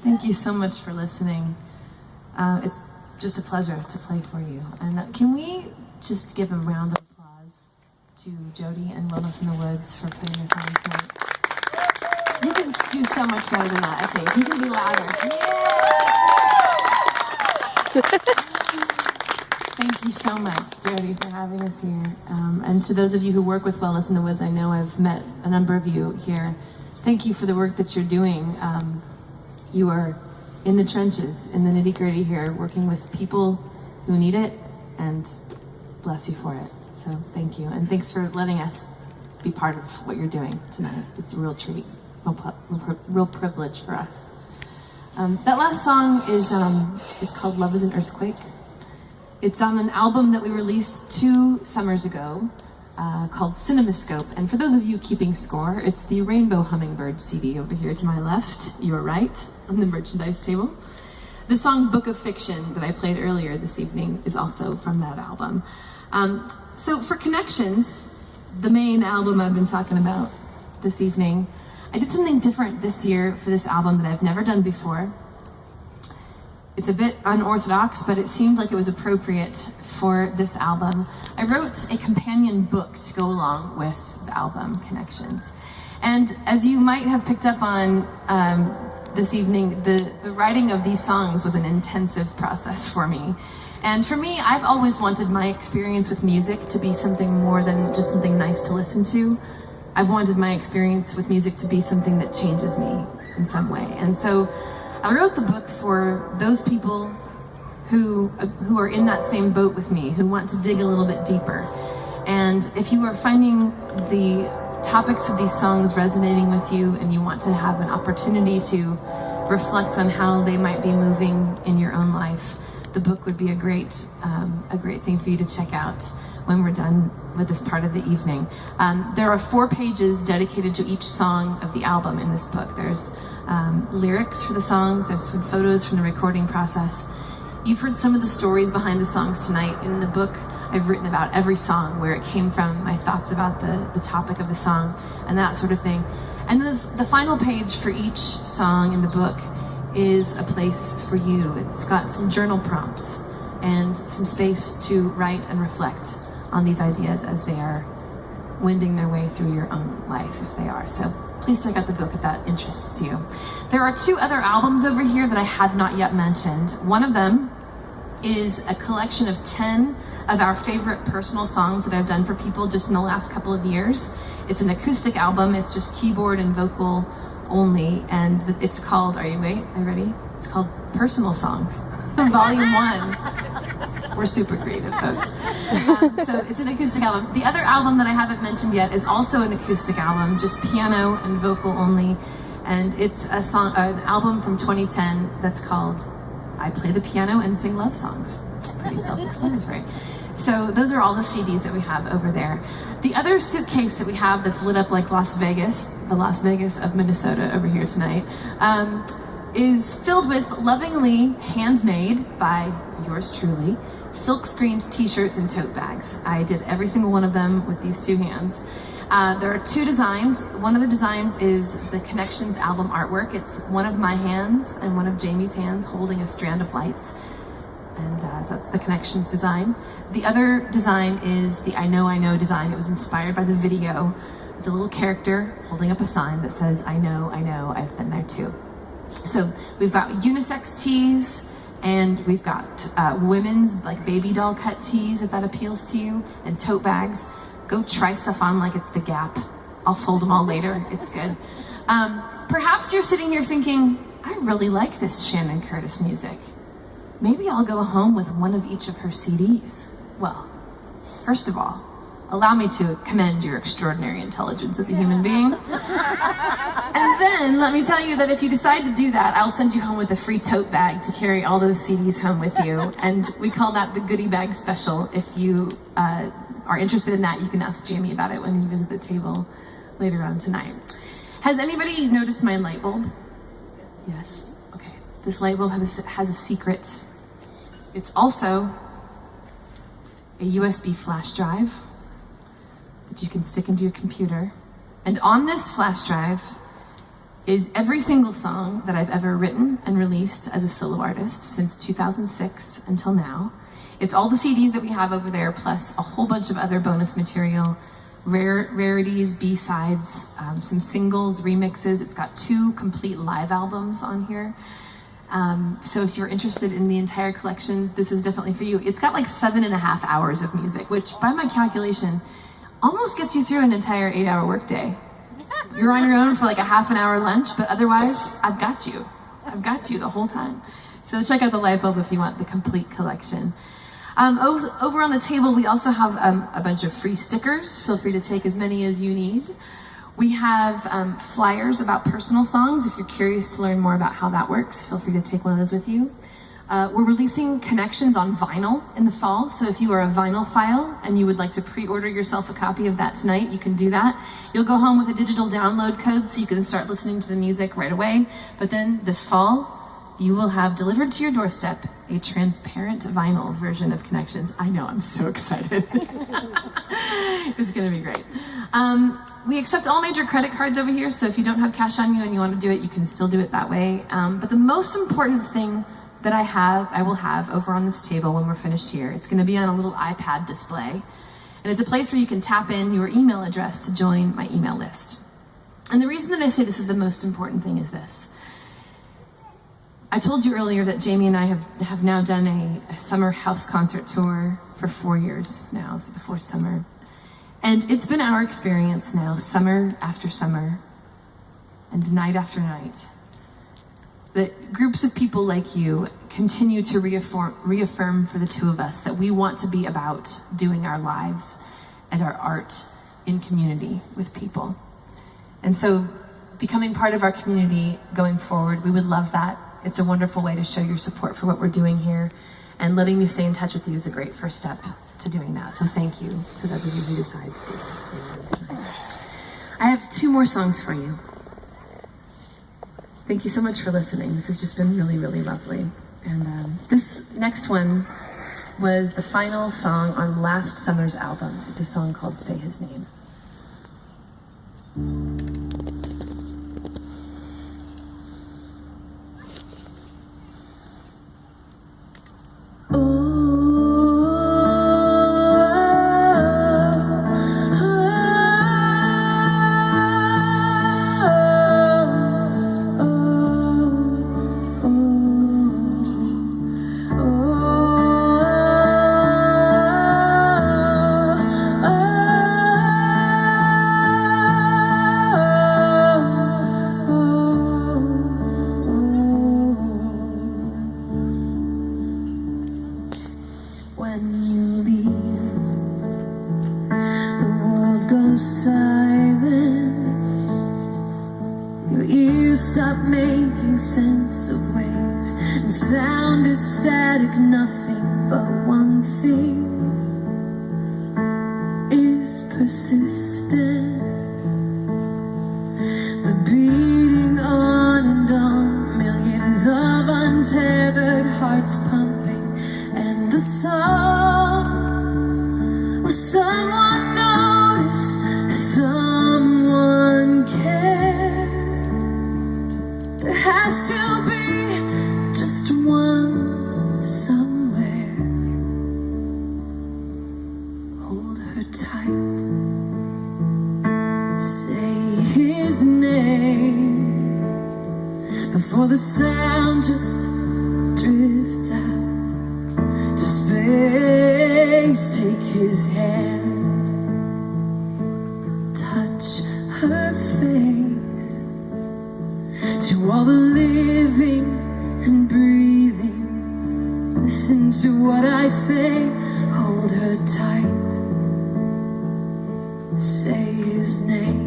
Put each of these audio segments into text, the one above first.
Thank you so much for listening. It's just a pleasure to play for you. And can we just give a round of applause to Jody and Wellness in the Woods for putting this on tonight? You can do so much better than that, I think. You can be louder. Thank you so much, Jody, for having us here. And to those of you who work with Wellness in the Woods, I know I've met a number of you here. Thank you for the work that you're doing. You are in the trenches, in the nitty-gritty here, working with people who need it, and bless you for it. So thank you, and thanks for letting us be part of what you're doing tonight. It's a real treat, real privilege for us. That last song is called Love is an Earthquake. It's on an album that we released 2 summers ago called Cinemascope. And for those of you keeping score, it's the Rainbow Hummingbird CD over here to my left. You are right, on the merchandise table. The song Book of Fiction that I played earlier this evening is also from that album. So for Connections, the main album I've been talking about this evening, I did something different this year for this album that I've never done before. It's a bit unorthodox, but it seemed like it was appropriate for this album. I wrote a companion book to go along with the album Connections. And as you might have picked up on this evening, the writing of these songs was an intensive process for me. And for me, I've always wanted my experience with music to be something more than just something nice to listen to. I've wanted my experience with music to be something that changes me in some way. And so I wrote the book for those people who are in that same boat with me, who want to dig a little bit deeper. And if you are finding the topics of these songs resonating with you and you want to have an opportunity to reflect on how they might be moving in your own life, the book would be a great thing for you to check out when we're done with this part of the evening. There are 4 pages dedicated to each song of the album in this book. There's lyrics for the songs, there's some photos from the recording process. You've heard some of the stories behind the songs tonight. In the book, I've written about every song, where it came from, my thoughts about the topic of the song, and that sort of thing. And the final page for each song in the book is a place for you. It's got some journal prompts and some space to write and reflect on these ideas as they are wending their way through your own life, if they are. So please check out the book if that interests you. There are 2 other albums over here that I have not yet mentioned. One of them is a collection of 10 of our favorite personal songs that I've done for people just in the last couple of years. It's an acoustic album. It's just keyboard and vocal only, and it's called, are you ready? It's called Personal Songs, Volume 1. We're super creative, folks. So it's an acoustic album. The other album that I haven't mentioned yet is also an acoustic album, just piano and vocal only, and it's an album from 2010 that's called I Play the Piano and Sing Love Songs. Pretty self-explanatory. So those are all the CDs that we have over there. The other suitcase that we have that's lit up like Las Vegas, the Las Vegas of Minnesota over here tonight, is filled with lovingly handmade by yours truly, silk-screened t-shirts and tote bags. I did every single one of them with these 2 hands. There are 2 designs. One of the designs is the Connections album artwork. It's one of my hands and one of Jamie's hands holding a strand of lights. And that's the Connections design. The other design is the I Know design. It was inspired by the video. It's a little character holding up a sign that says, I know, I've been there too. So we've got unisex tees, and we've got women's like baby doll cut tees, if that appeals to you, and tote bags. Go try stuff on like it's the Gap. I'll fold them all later. It's good. Perhaps you're sitting here thinking, I really like this Shannon Curtis music. Maybe I'll go home with one of each of her CDs. Well, first of all, allow me to commend your extraordinary intelligence as a human being. And then let me tell you that if you decide to do that, I'll send you home with a free tote bag to carry all those CDs home with you. And we call that the goodie bag special. If you are interested in that, you can ask Jamie about it when you visit the table later on tonight. Has anybody noticed my light bulb? Yes. Okay. This light bulb has a secret. It's also a USB flash drive that you can stick into your computer. And on this flash drive, is every single song that I've ever written and released as a solo artist since 2006 until now. It's all the CDs that we have over there, plus a whole bunch of other bonus material, rarities, B-sides, some singles, remixes. It's got 2 complete live albums on here. So if you're interested in the entire collection, this is definitely for you. It's got like 7.5 hours of music, which by my calculation, almost gets you through an entire 8-hour workday. You're on your own for like a half an hour lunch, but otherwise, I've got you. I've got you the whole time. So check out the light bulb if you want the complete collection. Over on the table, we also have a bunch of free stickers. Feel free to take as many as you need. We have flyers about personal songs. If you're curious to learn more about how that works, feel free to take one of those with you. We're releasing Connections on vinyl in the fall, so if you are a vinyl-phile and you would like to pre-order yourself a copy of that tonight, you can do that. You'll go home with a digital download code so you can start listening to the music right away, but then this fall, you will have delivered to your doorstep a transparent vinyl version of Connections. I know, I'm so excited. It's gonna be great. We accept all major credit cards over here, so if you don't have cash on you and you want to do it, you can still do it that way. But the most important thing that I will have over on this table when we're finished here, it's gonna be on a little iPad display. And it's a place where you can tap in your email address to join my email list. And the reason that I say this is the most important thing is this. I told you earlier that Jamie and I have now done a summer house concert tour for 4 years now. This is the 4th summer. And it's been our experience now, summer after summer, and night after night, that groups of people like you continue to reaffirm for the 2 of us that we want to be about doing our lives and our art in community with people. And so becoming part of our community going forward, we would love that. It's a wonderful way to show your support for what we're doing here, and letting me stay in touch with you is a great first step to doing that. So thank you to those of you who decide to do that. I have 2 more songs for you. Thank you so much for listening. This has just been really, really lovely. And this next one was the final song on last summer's album. It's a song called Say His Name. Before the sound just drifts out to space, take his hand, touch her face. To all the living and breathing, listen to what I say, hold her tight, say his name.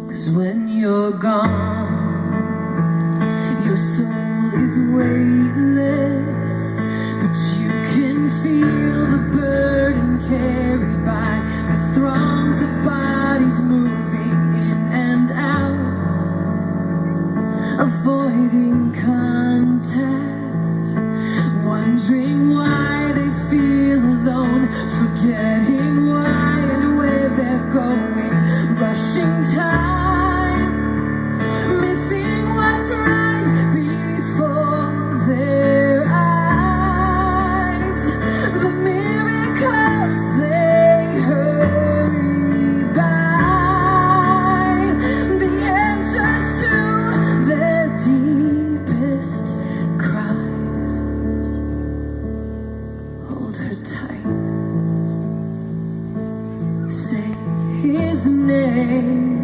'Cause when you're gone, your soul is weightless, but you can feel the burden carried by the throngs of bodies moving in and out, avoiding contact, wondering why they feel alone, forgetting why and where they're going, rushing time name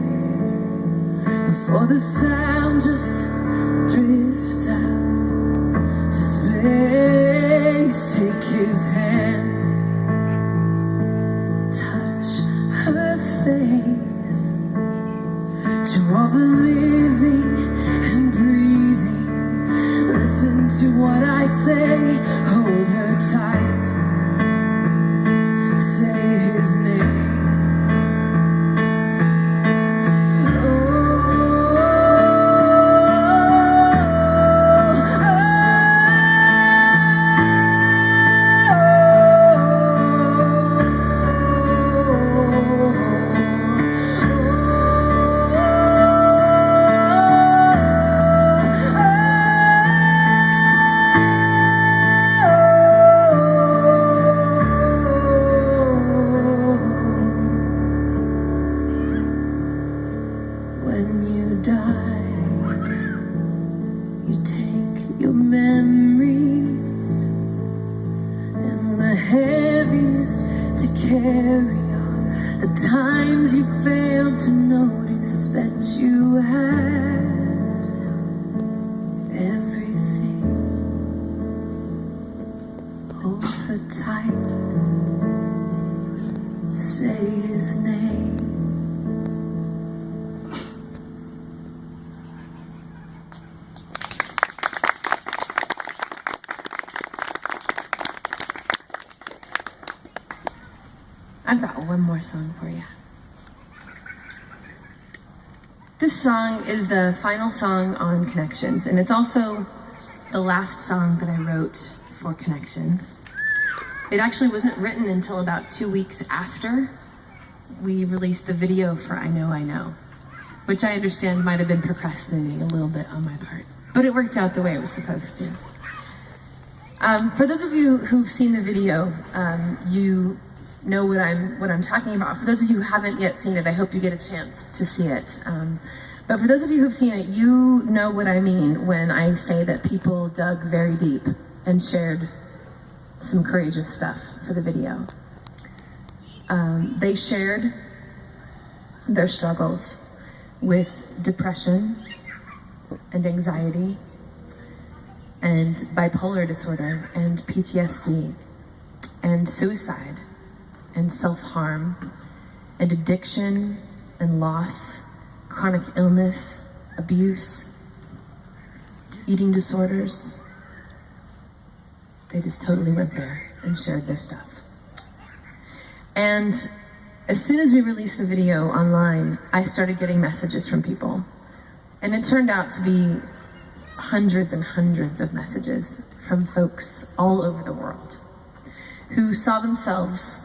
before the sound just drifts out to space. Take his hand, touch her face. To all the living and breathing, listen to what I say, hold her tight, say his name. When you die, you take your memories and the heaviest to carry on the times you failed to notice that you had everything. Hold her tight, say his name. I've got one more song for you. This song is the final song on Connections, and it's also the last song that I wrote for Connections. It actually wasn't written until about 2 weeks after we released the video for I Know, which I understand might have been procrastinating a little bit on my part, but it worked out the way it was supposed to. For those of you who've seen the video, you know what I'm talking about. For those of you who haven't yet seen it, I hope you get a chance to see it. But for those of you who've seen it, you know what I mean when I say that people dug very deep and shared some courageous stuff for the video. They shared their struggles with depression and anxiety and bipolar disorder and PTSD and suicide and self-harm and addiction and loss, chronic illness, abuse, eating disorders. They just totally went there and shared their stuff. And as soon as we released the video online, I started getting messages from people. And it turned out to be hundreds and hundreds of messages from folks all over the world who saw themselves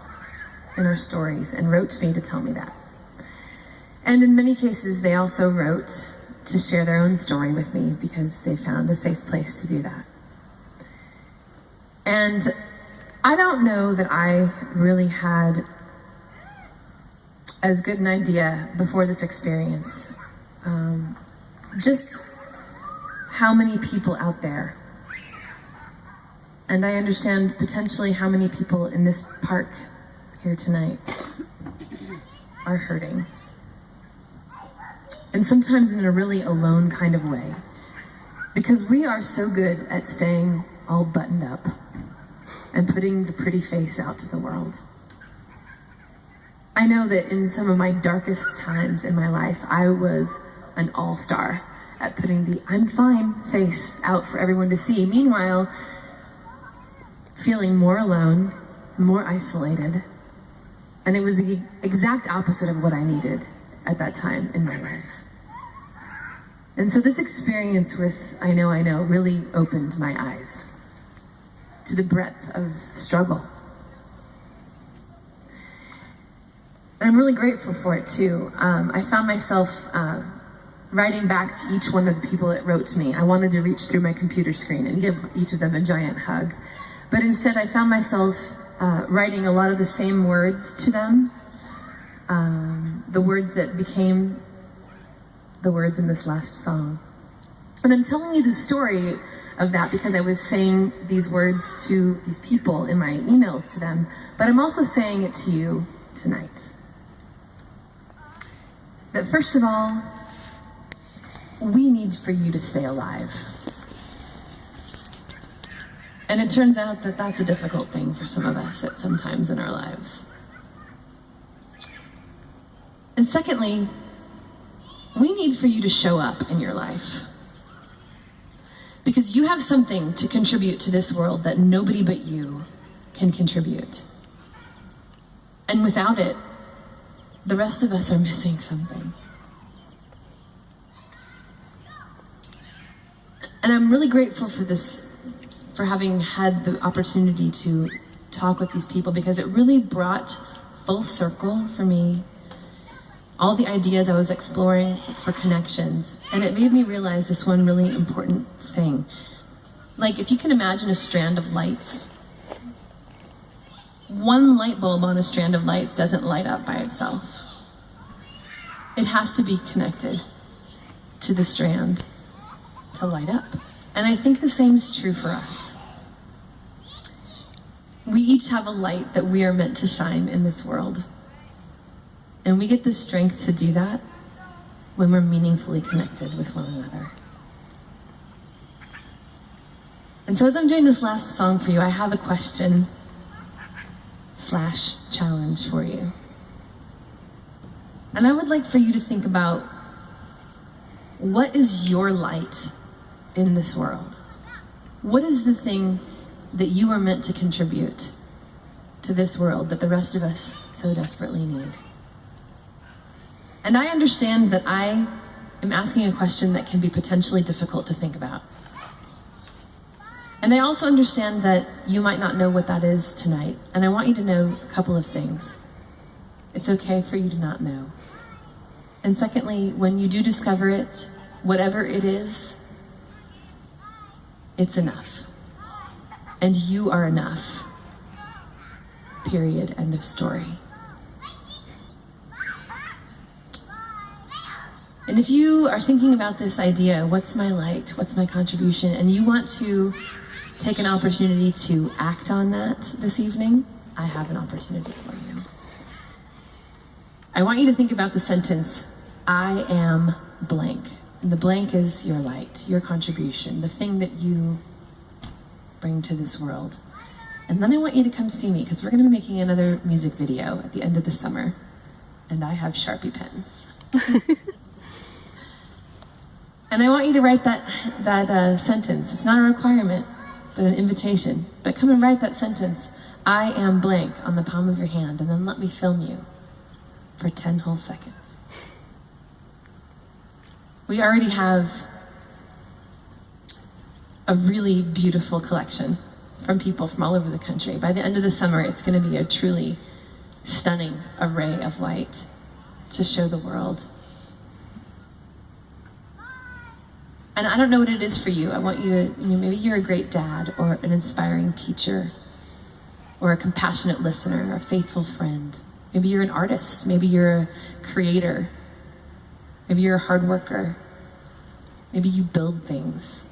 in our stories and wrote to me to tell me that. And in many cases, they also wrote to share their own story with me because they found a safe place to do that. And I don't know that I really had as good an idea before this experience, just how many people out there, and I understand potentially how many people in this park here tonight are hurting. And sometimes in a really alone kind of way, because we are so good at staying all buttoned up and putting the pretty face out to the world. I know that in some of my darkest times in my life, I was an all-star at putting the I'm fine face out for everyone to see. Meanwhile, feeling more alone, more isolated, and it was the exact opposite of what I needed at that time in my life. And so this experience with I Know really opened my eyes to the breadth of struggle. And I'm really grateful for it too. I found myself writing back to each one of the people that wrote to me. I wanted to reach through my computer screen and give each of them a giant hug. But instead I found myself writing a lot of the same words to them, the words that became the words in this last song. And I'm telling you the story of that because I was saying these words to these people in my emails to them, but I'm also saying it to you tonight. that first of all, we need for you to stay alive. And it turns out that that's a difficult thing for some of us at some times in our lives. And secondly, we need for you to show up in your life. Because you have something to contribute to this world that nobody but you can contribute. And without it, the rest of us are missing something. And I'm really grateful for this, for having had the opportunity to talk with these people, because it really brought full circle for me all the ideas I was exploring for connections. And it made me realize this one really important thing. Like, if you can imagine a strand of lights, one light bulb on a strand of lights doesn't light up by itself. It has to be connected to the strand to light up. And I think the same is true for us. We each have a light that we are meant to shine in this world. And we get the strength to do that when we're meaningfully connected with one another. And so as I'm doing this last song for you, I have a question / challenge for you. And I would like for you to think about, what is your light in this world? What is the thing that you are meant to contribute to this world that the rest of us so desperately need? And I understand that I am asking a question that can be potentially difficult to think about. And I also understand that you might not know what that is tonight. And I want you to know a couple of things. It's okay for you to not know. And secondly, when you do discover it, whatever it is, it's enough. And you are enough. Period. End of story. And if you are thinking about this idea, what's my light, what's my contribution, and you want to take an opportunity to act on that this evening, I have an opportunity for you. I want you to think about the sentence, I am blank. And the blank is your light, your contribution, the thing that you bring to this world. And then I want you to come see me, because we're going to be making another music video at the end of the summer. And I have Sharpie pens. And I want you to write that sentence. It's not a requirement, but an invitation. But come and write that sentence, I am blank, on the palm of your hand, and then let me film you for 10 whole seconds. We already have a really beautiful collection from people from all over the country. By the end of the summer, it's going to be a truly stunning array of light to show the world. And I don't know what it is for you. I want you to, maybe you're a great dad, or an inspiring teacher, or a compassionate listener, or a faithful friend. Maybe you're an artist. Maybe you're a creator. Maybe you're a hard worker. Maybe you build things.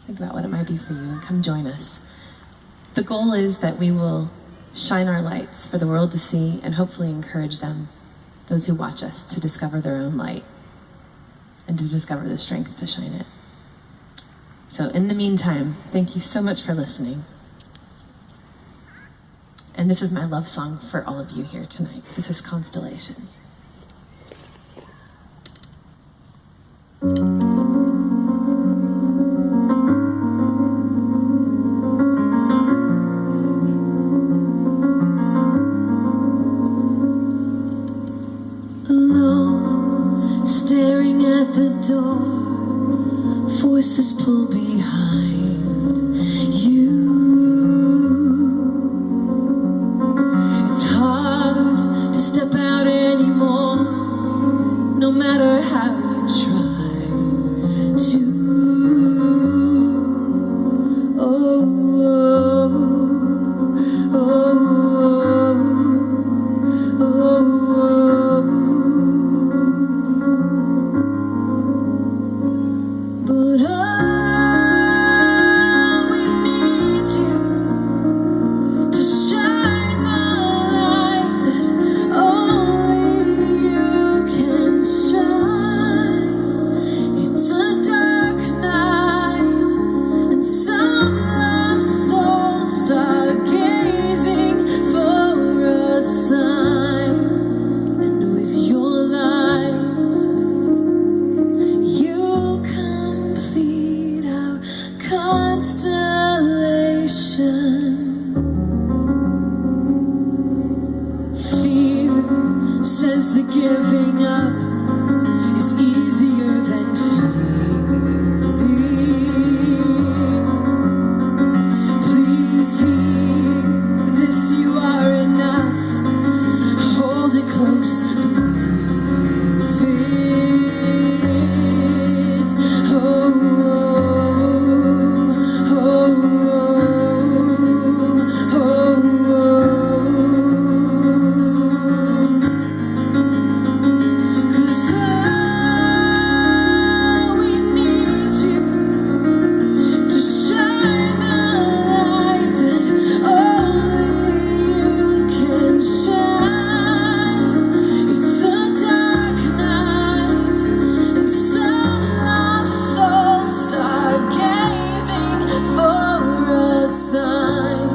Think about what it might be for you and come join us. The goal is that we will shine our lights for the world to see, and hopefully encourage them, those who watch us, to discover their own light and to discover the strength to shine it. So in the meantime, thank you so much for listening. And this is my love song for all of you here tonight. This is Constellation. Alone, staring at the door, voices pull behind you. It's hard to step out anymore. Fear says the giving up is easier than feeling. Please hear this, you are enough. Hold it close, believe it. Oh, oh, oh, oh, oh, oh. 'Cause all we need you to shine the light that only you can shine. It's a dark night, and some lost souls start gazing for a sign.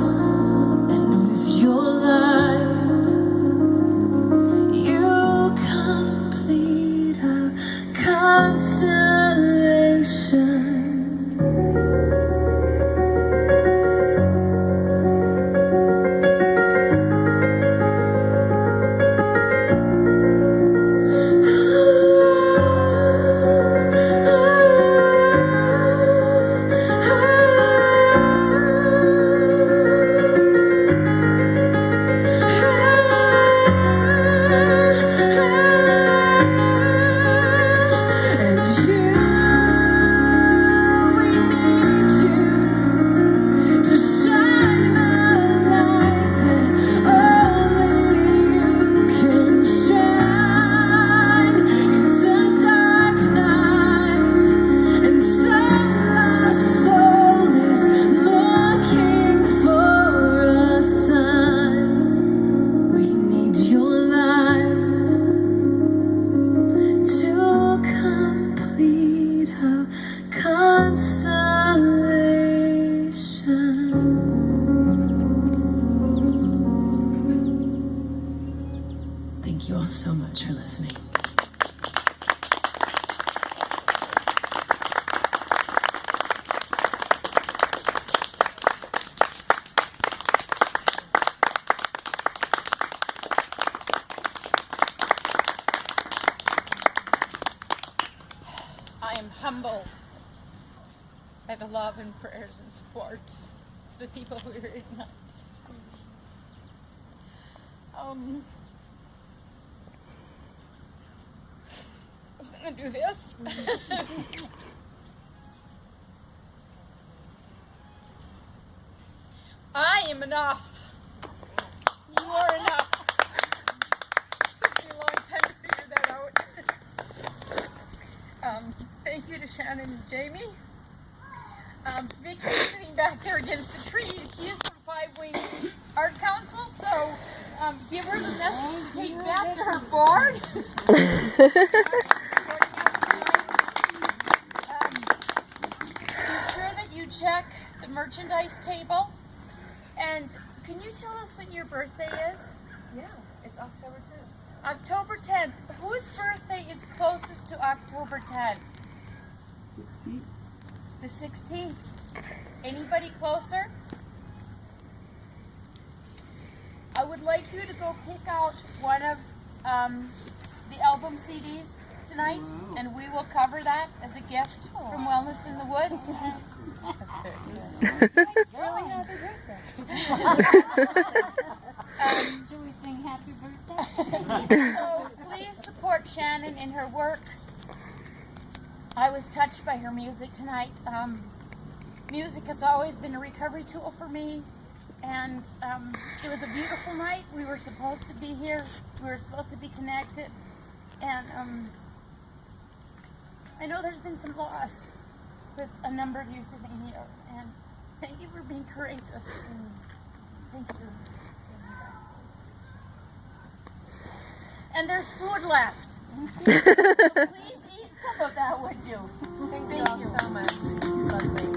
And with your light, you complete our constellation. And you, we need you to shine the light that only you can shine. It's a dark night, and some lost soul is looking for a sign. We need your light to complete our constellation. Thank you all so much for listening. I am humbled by the love and prayers and support of the people who are here tonight. I was gonna do this. I am enough. You are enough. Took me a long time to figure that out. Thank you to Shannon and Jamie. Vicky's sitting back there against the tree. She is from Five Wing Art Council, so give her the message to take back to her board. Be sure that you check the merchandise table. And can you tell us when your birthday is? Yeah, it's October 10th. October 10th. Whose birthday is closest to October 10th? 16th. The 16th. Anybody closer? I would like you to go pick out one of the album CDs tonight, and we will cover that as a gift from Wellness in the Woods. Really happy birthday. Do we sing happy birthday? So please support Shannon in her work. I was touched by her music tonight. Music has always been a recovery tool for me, and it was a beautiful night. We were supposed to be here. We were supposed to be connected, and I know there's been some loss with a number of you sitting here, and thank you for being courageous. And thank you. And there's food left. So please eat some of that, would you? Thank you all so much. It's lovely.